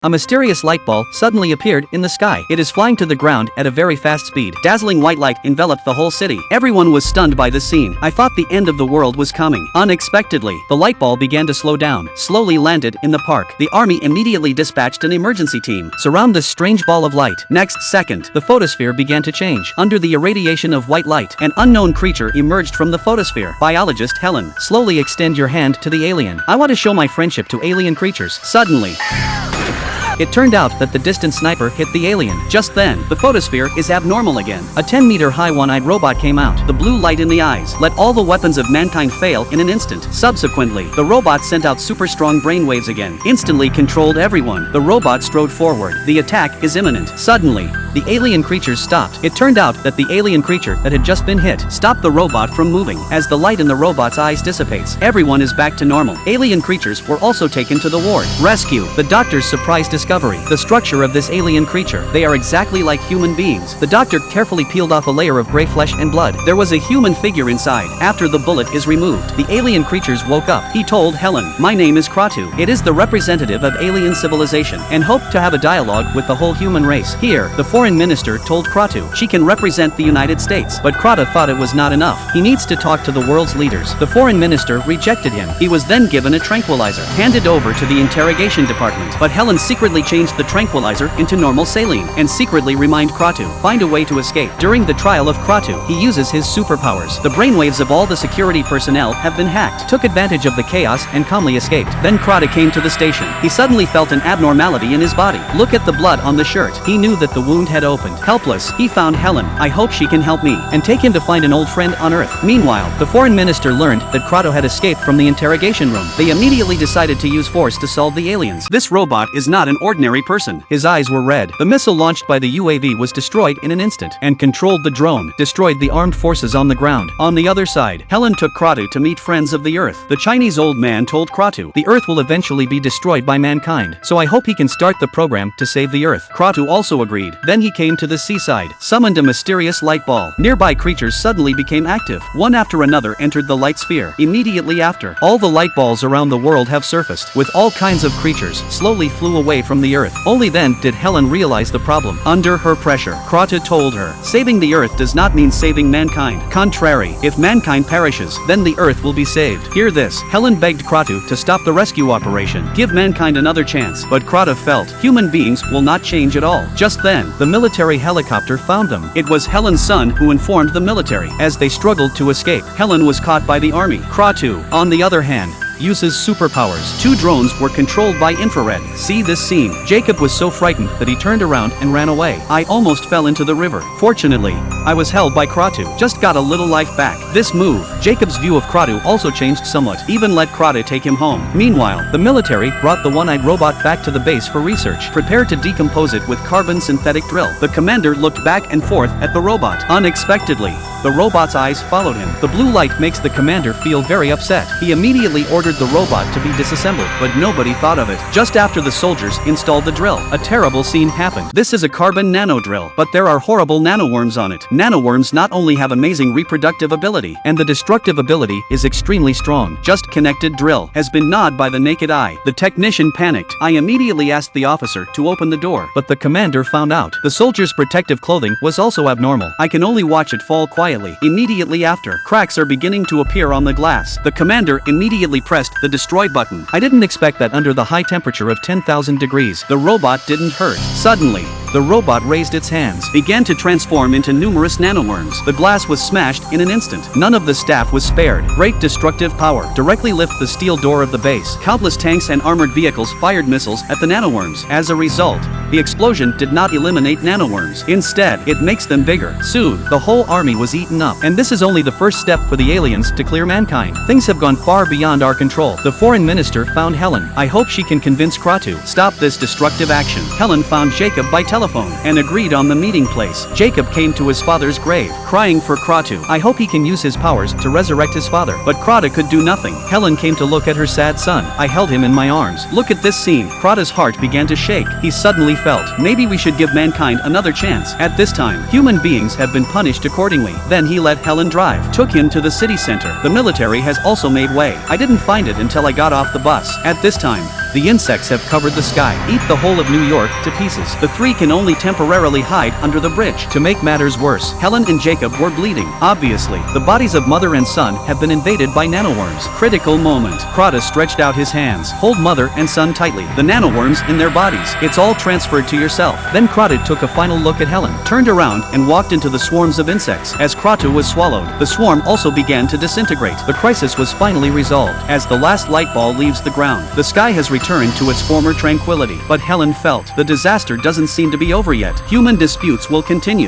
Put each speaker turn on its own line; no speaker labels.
A mysterious light ball suddenly appeared in the sky. It is flying to the ground at a very fast speed. Dazzling white light enveloped the whole city. Everyone was stunned by the scene. I thought the end of the world was coming. Unexpectedly, the light ball began to slow down, slowly landed in the park. The army immediately dispatched an emergency team. Surround this strange ball of light. Next second, the photosphere began to change. Under the irradiation of white light, an unknown creature emerged from the photosphere. Biologist Helen, slowly extend your hand to the alien. I want to show my friendship to alien creatures. Suddenly, it turned out that the distant sniper hit the alien. Just then, the photosphere is abnormal again. A 10-meter-high one-eyed robot came out. The blue light in the eyes let all the weapons of mankind fail in an instant. Subsequently, the robot sent out super-strong brainwaves again. Instantly controlled everyone. The robot strode forward. The attack is imminent. Suddenly, the alien creatures stopped. It turned out that the alien creature that had just been hit stopped the robot from moving. As the light in the robot's eyes dissipates, everyone is back to normal. Alien creatures were also taken to the ward. Rescue. The doctor's surprise discovery. The structure of this alien creature. They are exactly like human beings. The doctor carefully peeled off a layer of gray flesh and blood. There was a human figure inside. After the bullet is removed, the alien creatures woke up. He told Helen, "My name is Kratu. It is the representative of alien civilization and hoped to have a dialogue with the whole human race." Here, the foreign minister told Kratu she can represent the United States, but Kratu thought it was not enough. He needs to talk to the world's leaders. The foreign minister rejected him. He was then given a tranquilizer, handed over to the interrogation department, but Helen secretly changed the tranquilizer into normal saline and secretly remind Kratu find a way to escape. During the trial of Kratu, he uses his superpowers. The brainwaves of all the security personnel have been hacked, took advantage of the chaos and calmly escaped. Then Kratu came to the station. He suddenly felt an abnormality in his body. Look at the blood on the shirt. He knew that the wound had opened. Helpless, he found Helen. I hope she can help me and take him to find an old friend on Earth. Meanwhile, the foreign minister learned that Kratu had escaped from the interrogation room. They immediately decided to use force to solve the aliens. This robot is not an ordinary person. His eyes were red. The missile launched by the UAV was destroyed in an instant and controlled the drone, destroyed the armed forces on the ground. On the other side, Helen took Kratu to meet friends of the Earth. The Chinese old man told Kratu the Earth will eventually be destroyed by mankind, so I hope he can start the program to save the Earth. Kratu also agreed. Then he came to the seaside, summoned a mysterious light ball. Nearby creatures suddenly became active. One after another entered the light sphere. Immediately after, all the light balls around the world have surfaced, with all kinds of creatures slowly flew away from the Earth. Only then did Helen realize the problem. Under her pressure, Kratu told her, saving the Earth does not mean saving mankind. Contrary, if mankind perishes, then the Earth will be saved. Hear this. Helen begged Kratu to stop the rescue operation, give mankind another chance, but Kratu felt human beings will not change at all. Just then, the military helicopter found them. It was Helen's son who informed the military. As they struggled to escape, Helen was caught by the army. Kratu, on the other hand, uses superpowers. Two drones were controlled by infrared. See this scene. Jacob was so frightened that he turned around and ran away. I almost fell into the river. Fortunately, I was held by Kratu. Just got a little life back. This move, Jacob's view of Kratu also changed somewhat. Even let Kratu take him home. Meanwhile, the military brought the one-eyed robot back to the base for research, prepared to decompose it with carbon synthetic drill. The commander looked back and forth at the robot. Unexpectedly, the robot's eyes followed him. The blue light makes the commander feel very upset. He immediately ordered the robot to be disassembled, but nobody thought of it. Just after the soldiers installed the drill, a terrible scene happened. This is a carbon nano drill, but there are horrible nanoworms on it. Nanoworms not only have amazing reproductive ability, and the destructive ability is extremely strong. Just connected drill has been gnawed by the naked eye. The technician panicked. I immediately asked the officer to open the door, but the commander found out. The soldier's protective clothing was also abnormal. I can only watch it fall quietly. Immediately after, cracks are beginning to appear on the glass. The commander immediately pressed the destroy button. I didn't expect that under the high temperature of 10,000 degrees, the robot didn't hurt. Suddenly, the robot raised its hands, began to transform into numerous nanoworms. The glass was smashed in an instant. None of the staff was spared. Great destructive power directly lift the steel door of the base. Countless tanks and armored vehicles fired missiles at the nanoworms. As a result, the explosion did not eliminate nanoworms. Instead, it makes them bigger. Soon, the whole army was eaten up. And this is only the first step for the aliens to clear mankind. Things have gone far beyond our control. The foreign minister found Helen. I hope she can convince Kratu stop this destructive action. Helen found Jacob by telephone and agreed on the meeting place. Jacob came to his father's grave, crying for Kratu. I hope he can use his powers to resurrect his father. But Kratu could do nothing. Helen came to look at her sad son. I held him in my arms. Look at this scene. Kratu's heart began to shake. He suddenly felt, maybe we should give mankind another chance. At this time, human beings have been punished accordingly. Then he let Helen drive, took him to the city center. The military has also made way. I didn't find it until I got off the bus. At this time, The insects have covered the sky, eat the whole of New York to pieces. The three can only temporarily hide under the bridge. To make matters worse, Helen and Jacob were bleeding. Obviously, the bodies of mother and son have been invaded by nanoworms. Critical moment. Krata stretched out his hands. Hold mother and son tightly. The nanoworms in their bodies. It's all transferred to yourself. Then Krata took a final look at Helen, turned around and walked into the swarms of insects. As Krata was swallowed, the swarm also began to disintegrate. The crisis was finally resolved. As the last light ball leaves the ground, the sky has returned to its former tranquility. But Helen felt the disaster doesn't seem to be over yet. Human disputes will continue.